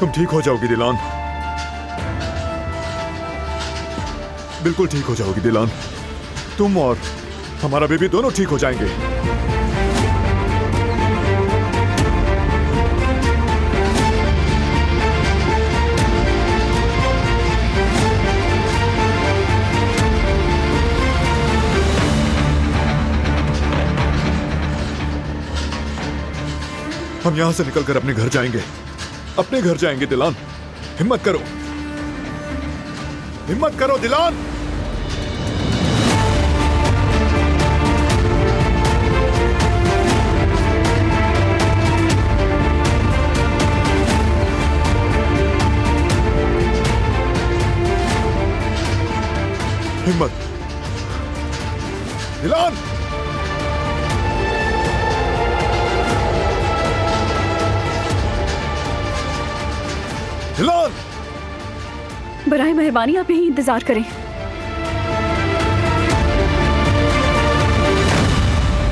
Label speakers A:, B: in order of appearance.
A: तुम ठीक हो जाओगी दिलान, बिल्कुल ठीक हो जाओगी दिलान। तुम और हमारा बेबी दोनों ठीक हो जाएंगे। हम यहां से निकलकर अपने घर जाएंगे, अपने घर जाएंगे दिलान। हिम्मत करो, हिम्मत करो दिलान। हिम्मत, दिलान। दिलान,
B: बराए मेहरबानी आप यहीं इंतजार करें।